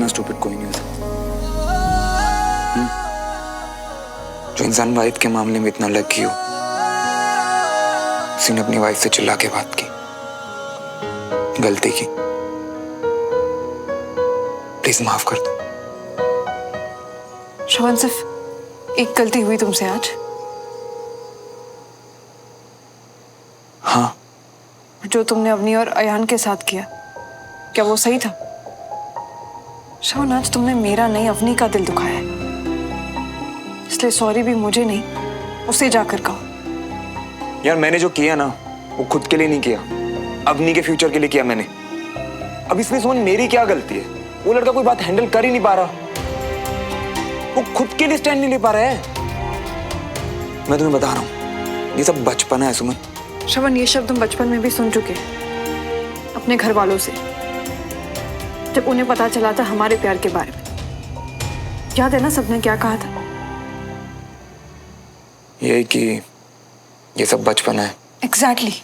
इतना स्टूपिड कोई नहीं हो सकता। जो इंसान वाइफ के मामले में इतना लकी हो, उसने अपनी वाइफ से चिल्ला के बात की, गलती की। प्लीज माफ कर दो। श्रवण, सिर्फ एक गलती हुई तुमसे आज। हाँ। जो तुमने अवनी और अयान के साथ किया, क्या वो सही था? श्रवण, आज तुमने मेरा नहीं अवनी का दिल दुखाया है, इसलिए सॉरी भी मुझे नहीं, उसे जाकर कहो। यार मैंने जो किया ना, वो खुद के लिए नहीं किया, अवनी के फ्यूचर के लिए किया मैंने। अब इसमें सुमन मेरी क्या गलती है? वो लड़का कोई बात हैंडल कर ही नहीं पा रहा, वो खुद के लिए स्टैंड नहीं ले पा रहा है। मैं तुम्हें बता रहा हूँ, ये सब बचपना है सुमन। श्रवण, ये शब्द तुम बचपन में भी सुन चुके हैं अपने घर वालों से, जब उन्हें पता चला था हमारे प्यार के बारे में। याद है ना सबने क्या कहा था? यही कि ये सब बचपना है। एग्जैक्टली।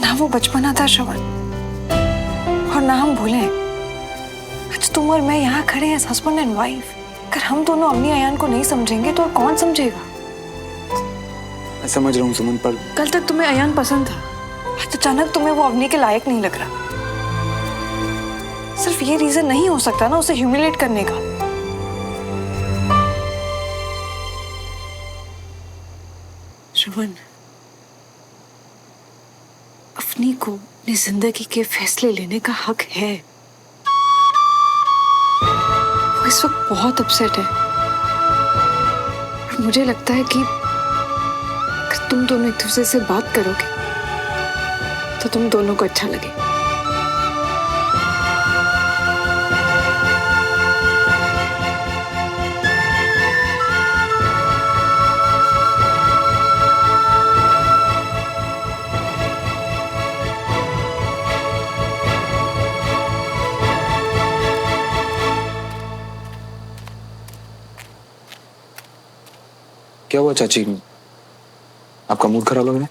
ना वो बचपना था श्रवण, और ना हम भूले। आज तुम और मैं यहाँ खड़े हैं, हस्बैंड एंड वाइफ। अगर हम दोनों अवनी अयान को नहीं समझेंगे तो और कौन समझेगा? मैं समझ रहा हूँ सुमन, पर कल तक तुम्हें अयान पसंद था, आज अचानक तुम्हें वो अवनी के लायक नहीं लग रहा। सिर्फ ये रीजन नहीं हो सकता ना उसे ह्यूमिलेट करने का। श्रवण, अवनी को अपनी जिंदगी के फैसले लेने का हक है। वो इस वक्त बहुत अपसेट है, और मुझे लगता है कि अगर तुम दोनों एक दूसरे से बात करोगे तो तुम दोनों को अच्छा लगे। क्या हुआ चाची? आपका मूड खराब लग रहा है?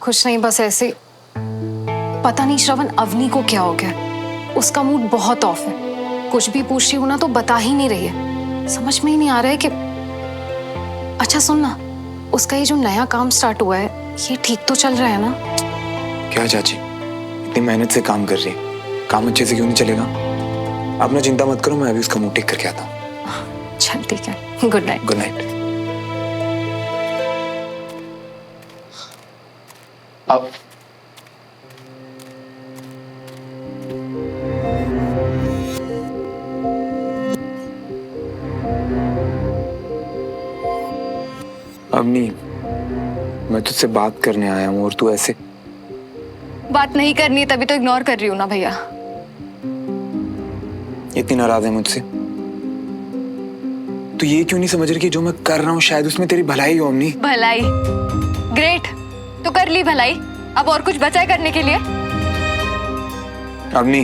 कुछ नहीं, बस ऐसे। पता नहीं श्रवण, अवनी को क्या हो गया, उसका मूड बहुत ऑफ है। कुछ भी पूछ रही हूँ ना तो बता ही नहीं रही है। समझ में ही नहीं आ रहा है कि। अच्छा सुन ना, उसका ये जो नया काम स्टार्ट हुआ है, ये ठीक तो चल रहा है ना? क्या चाची, इतनी मेहनत से काम कर रही है, काम अच्छे से क्यों नहीं चलेगा? आप ना चिंता मत करो, मैं अभी उसका मूड ठीक करके आता हूँ। चल ठीक है, गुड नाइट। Good night. अब अवनी, मैं तुझसे बात करने आया हूँ और तू ऐसे। बात नहीं करनी है तभी तो इग्नोर कर रही हूँ ना भैया। इतनी नाराज है मुझसे? तो ये क्यों नहीं समझ रही कि जो मैं कर रहा हूँ शायद उसमें तेरी भलाई हो अवनी? भलाई? ग्रेट, तो कर ली भलाई। अब और कुछ बचा है करने के लिए? अवनी,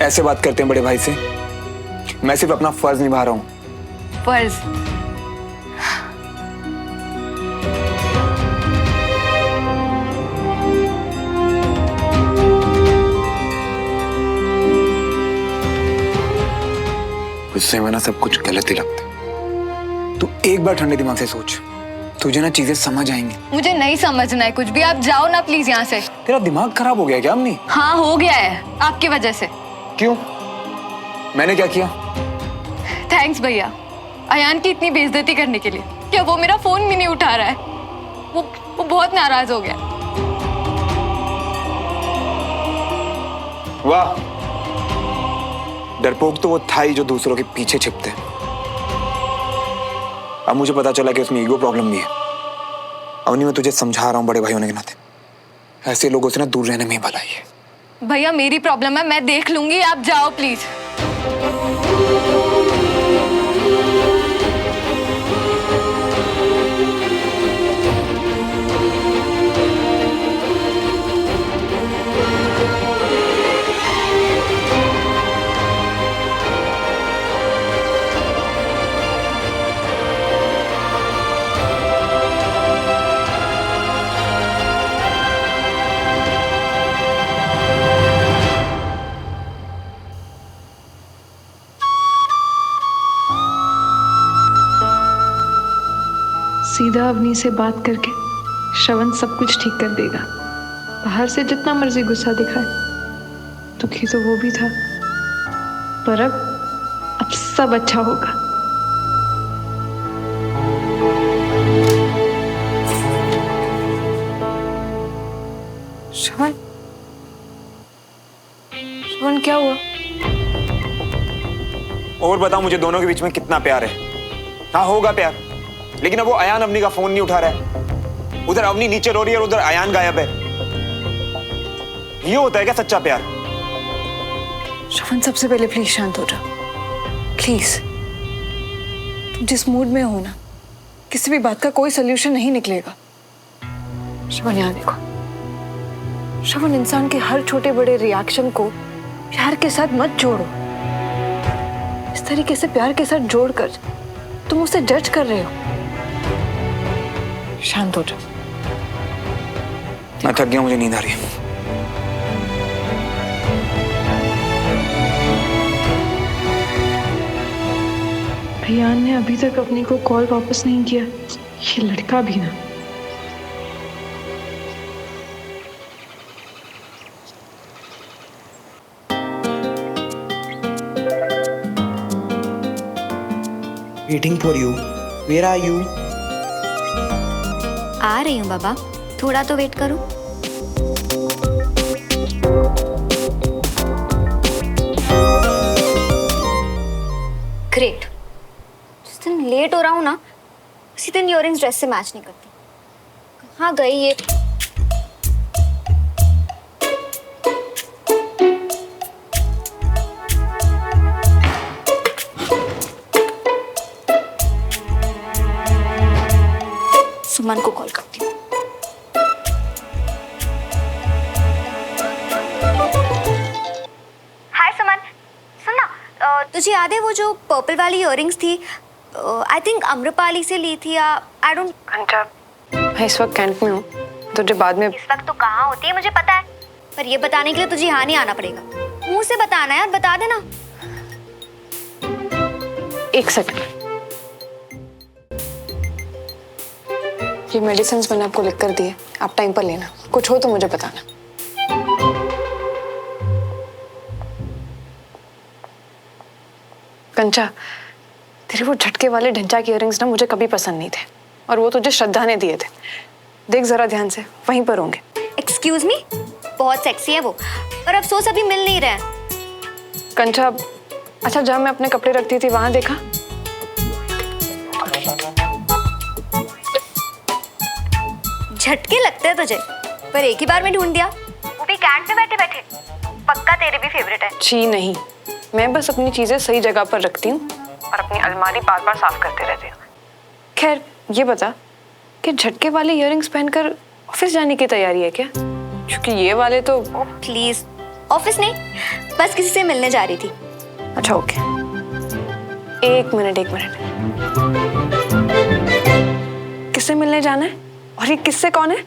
ऐसे बात करते हैं बड़े भाई से? मैं सिर्फ अपना फर्ज निभा रहा हूँ। फर्ज? गुस्से में ना सब कुछ गलत ही लगता है। तू एक बार ठंडे दिमाग से सोच, तुझे ना चीजें समझ आएंगी। मुझे नहीं समझना है कुछ भी, आप जाओ ना प्लीज यहाँ से। तेरा दिमाग खराब हो गया क्या अम्मी? हाँ हो गया है, आपकी वजह से। क्यों? मैंने क्या किया? थैंक्स भैया, अयान की इतनी बेइज्जती करने के लिए। क्या वो मेरा फोन भी नहीं उठा रहा है? वो बहुत नाराज हो गया। वाह, डरपोक तो वो था ही जो दूसरों के पीछे छिपते हैं। अब मुझे पता चला कि उसमें ईगो प्रॉब्लम भी है। अवनी, मैं तुझे समझा रहा हूँ बड़े भाई होने के नाते, ऐसे लोगों से ना दूर रहने में ही भलाई है। भैया मेरी प्रॉब्लम है, मैं देख लूंगी, आप जाओ प्लीज। अवनी से बात करके श्रवण सब कुछ ठीक कर देगा। बाहर से जितना मर्जी गुस्सा दिखाए, दुखी तो वो भी था, पर अब सब अच्छा होगा। श्रवण, श्रवण क्या हुआ? और बताओ मुझे दोनों के बीच में कितना प्यार है? हाँ होगा प्यार, लेकिन अब वो अयान अवनी का फोन नहीं उठा रहा है। उधर अवनी नीचे रो रही है और उधर अयान गायब है। ये होता है क्या सच्चा प्यार? श्रवण, सबसे पहले प्लीज शांत हो जाओ, प्लीज। तुम जिस मूड में हो ना, किसी भी बात का कोई सोल्यूशन नहीं निकलेगा। श्रवण यहाँ देखो, श्रवण, इंसान के हर छोटे बड़े रिएक्शन को प्यार के साथ मत जोड़ो। इस तरीके से प्यार के साथ जोड़कर तुम उसे जज कर रहे हो। शांत हो जाओ। मैं थक गया, मुझे नींद आ रही है। अयान ने अभी तक अपनी को कॉल वापस नहीं किया। ये लड़का भी ना। Waiting for you. Where are you? आ रही हूँ बाबा, थोड़ा तो वेट करो। ग्रेट। जिस दिन लेट हो रहा हूँ ना, उसी दिन इयररिंग्स ड्रेस से मैच नहीं करती। कहाँ गई ये? सुमन को कॉल करती हूँ। हाय सुमन, सुन ना, तुझे याद है वो जो पर्पल वाली इयररिंग्स थी? आई थिंक अम्रपाली से ली थी, या आई डोंट। घंटा, मैं इस वक्त कैंप में हूँ, तुझे बाद में। इस वक्त तो कहाँ होती है मुझे पता है, पर ये बताने के लिए तुझे यहाँ नहीं आना पड़ेगा। मुंह से बताना यार, बता देना। एक सेकंड, ये मेडिसिन्स मैंने आपको लिख कर दिए, आप टाइम पर लेना। कुछ हो तो मुझे बताना। कंचा, तेरे वो झटके वाले ढंचा के इयररिंग्स ना मुझे कभी पसंद नहीं थे, और वो तुझे श्रद्धा ने दिए थे। देख जरा ध्यान से, वहीं पर होंगे। एक्सक्यूज मी, बहुत सेक्सी है वो, पर अफसोस अभी मिल नहीं रहा है। कंचा, अच्छा जहाँ मैं अपने कपड़े रखती थी वहां देखा? झटके लगते हैं तुझे, पर एक ही बार में ढूंढ दिया, वो भी कैंट में बैठे बैठे। पक्का तेरे भी फेवरेट है। जी नहीं, मैं बस अपनी चीजें सही जगह पर रखती हूँ और अपनी अलमारी बार बार साफ करते रहती हूँ। खैर ये बता कि झटके वाले इयररिंग्स पहनकर ऑफिस जाने की तैयारी है क्या? क्योंकि ये वाले तो। प्लीज, ऑफिस नहीं, बस किसी से मिलने जा रही थी। अच्छा ओके, एक मिनट। किससे मिलने जाना है और ये किससे कौन है?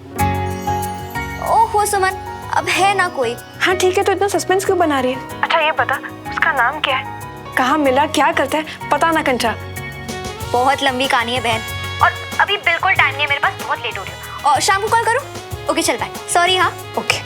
ओहो सुमन, अब है ना कोई। हाँ ठीक है, तो इतना सस्पेंस क्यों बना रही है? अच्छा ये बता, उसका नाम क्या है, कहाँ मिला, क्या करता है, पता ना कंचा। बहुत लंबी कहानी है बहन, और अभी बिल्कुल टाइम नहीं है मेरे पास, बहुत लेट हो रही हूँ। और शाम को कॉल करूँ? ओके चल बाय, सॉरी। हाँ okay.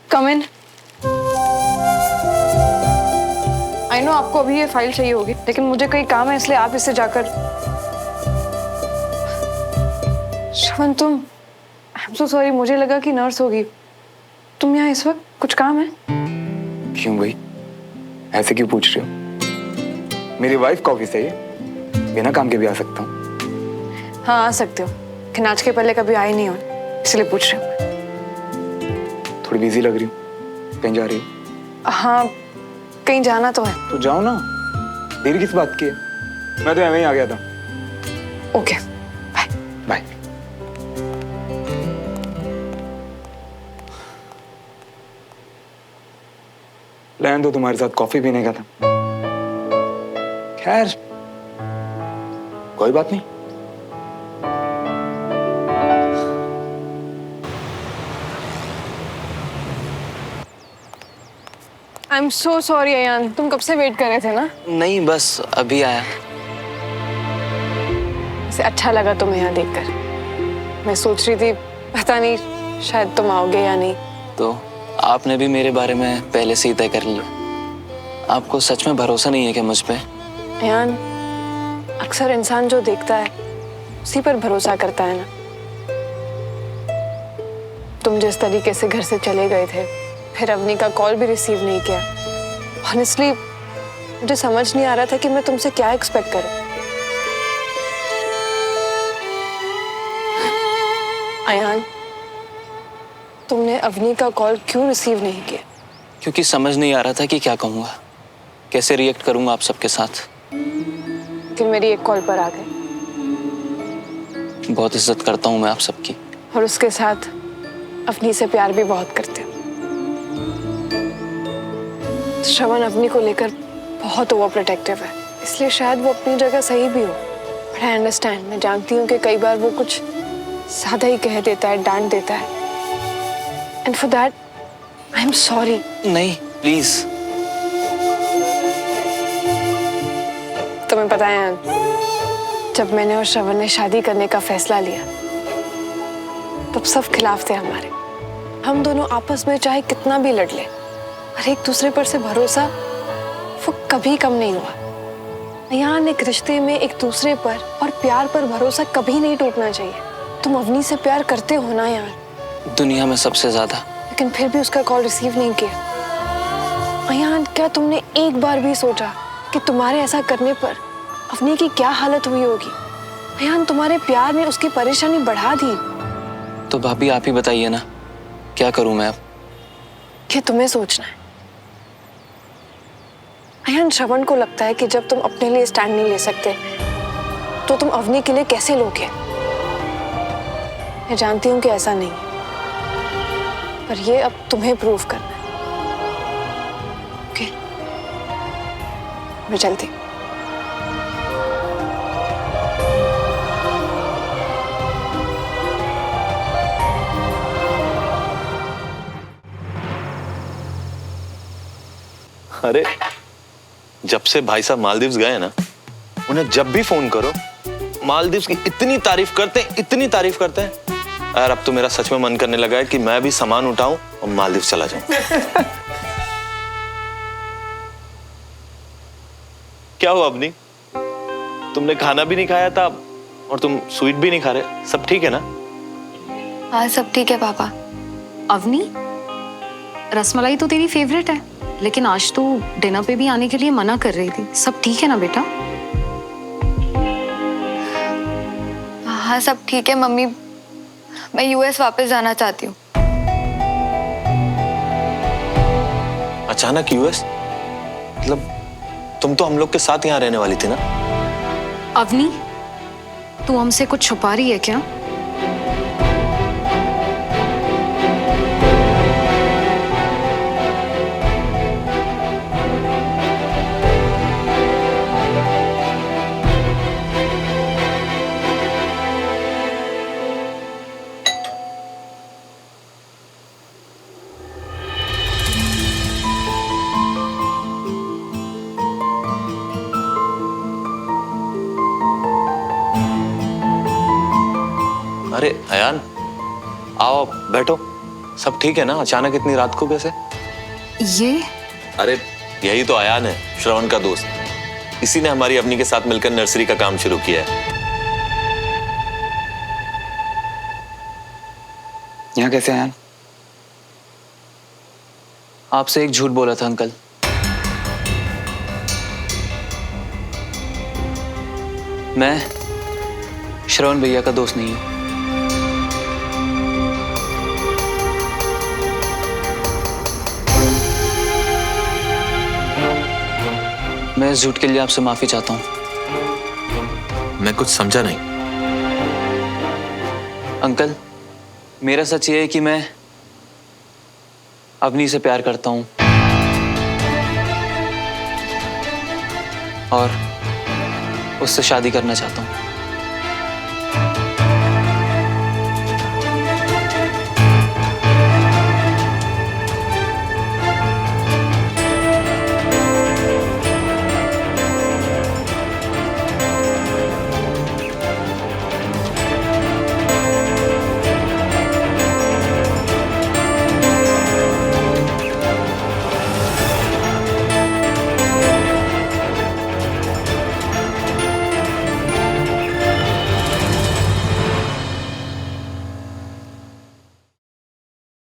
Come in. I know आपको अभी ये फाइल चाहिए होगी, लेकिन मुझे कहीं काम है, इसलिए आप इससे जाकर। श्रवण तुम, आई एम सो सॉरी, मुझे लगा कि नर्स होगी। तुम यहाँ इस वक्त, कुछ काम है? क्यों भाई, ऐसे क्यों पूछ रहे हो? मेरी वाइफ का ऑफिस है ये, बिना काम के भी आ सकता हूँ। हाँ आ सकते हो, लेकिन आज के पहले कभी आए नहीं हो, इसलिए पूछ रही हूँ। थोड़ी बिजी लग रही हूँ, कहीं जा रही हो? हाँ कहीं जाना तो है। तो जाओ ना, देरी किस बात की है? मैं तो ऐਵੇਂ ही आ गया था। Okay bye. बाय। प्लान तो तुम्हारे साथ कॉफी पीने का था। खैर कोई बात नहीं। I am so sorry Ayan, तुम कब से वेट कर रहे थे ना? नहीं, बस अभी आया। इसे अच्छा लगा तुम्हें यहाँ देखकर। मैं सोच रही थी पता नहीं शायद तुम आओगे या नहीं। तो आपने भी मेरे बारे में पहले से ही तय कर लिया। आपको सच में भरोसा नहीं है क्या मुझ पे? अयान, अक्सर इंसान जो देखता है उसी पर भरोसा करता है ना। तुम जिस तरीके से घर से चले गए थे, फिर अवनी का कॉल भी रिसीव नहीं किया। ऑनेस्टली मुझे समझ नहीं आ रहा था कि मैं तुमसे क्या एक्सपेक्ट करूं। अयान, तुमने अवनी का कॉल क्यों रिसीव नहीं किया? क्योंकि समझ नहीं आ रहा था कि क्या कहूँगा, कैसे रिएक्ट करूँगा आप सबके साथ। कि मेरी एक कॉल पर आ गए। बहुत इज्जत करता हूँ मैं आप सबकी। और उसके साथ अवनी से प्यार भी बहुत करते हो। श्रवण अवनी को लेकर बहुत ओवर प्रोटेक्टिव है, इसलिए शायद वो अपनी जगह सही भी हो। बट आई अंडरस्टैंड, मैं जानती हूँ कि कई बार वो कुछ ज्यादा ही कह देता है, डांट देता है। And for that I am sorry. नहीं, प्लीज। तुम्हें पता है, जब मैंने और श्रवण ने शादी करने का फैसला लिया तब सब खिलाफ थे हमारे। हम दोनों आपस में चाहे कितना भी लड़ ले, और एक दूसरे पर से भरोसा वो कभी कम नहीं हुआ। यहाँ एक रिश्ते में एक दूसरे पर और प्यार पर भरोसा कभी नहीं टूटना चाहिए। तुम अवनी से प्यार करते हो ना यार? दुनिया में सबसे ज्यादा। लेकिन फिर भी उसका कॉल रिसीव नहीं किया। अयान, क्या तुमने एक बार भी सोचा कि तुम्हारे ऐसा करने पर अवनी की क्या हालत हुई होगी? अयान, तुम्हारे प्यार ने उसकी परेशानी बढ़ा दी। तो भाभी आप ही बताइए ना, क्या करूं मैं अब? कि तुम्हें सोचना है। अयान, श्रवण को लगता है कि जब तुम अपने लिए स्टैंड नहीं ले सकते तो तुम अवनी के लिए कैसे लोगे? मैं जानती हूं कि ऐसा नहीं है, पर ये अब तुम्हें प्रूव करना है। ओके, मैं चलती हूं। अरे जब से भाई साहब मालदीव्स गए ना, उन्हें जब भी फोन करो मालदीव्स की इतनी तारीफ करते हैं, इतनी तारीफ करते हैं। यार अब तो मेरा सच में मन करने लगा है कि मैं भी सामान उठाऊं और मालदीव्स चला जाऊं। क्या हुआ अवनी, तुमने खाना भी नहीं खाया था और तुम स्वीट भी नहीं खा रहे? सब ठीक है ना? हाँ सब ठीक है पापा। अवनी, रसमलाई तो तेरी फेवरेट है, लेकिन आज तो डिनर पे भी आने के लिए मना कर रही थी। सब ठीक है ना बेटा? हाँ सब ठीक है मम्मी, मैं यूएस वापस जाना चाहती हूँ। अचानक यूएस? मतलब तुम तो हम लोग के साथ यहाँ रहने वाली थी ना? अवनी, तू हमसे कुछ छुपा रही है क्या? अरे अयान, आओ बैठो। सब ठीक है ना? अचानक इतनी रात को कैसे? ये अरे यही तो अयान है, श्रवण का दोस्त। इसी ने हमारी अवनी के साथ मिलकर नर्सरी का काम शुरू किया है। यहाँ कैसे आया? आपसे एक झूठ बोला था अंकल। मैं श्रवण भैया का दोस्त नहीं हूं। मैं इस झूठ के लिए आपसे माफी चाहता हूं। मैं कुछ समझा नहीं। अंकल, मेरा सच ये है कि मैं अवनी से प्यार करता हूं और उससे शादी करना चाहता हूं।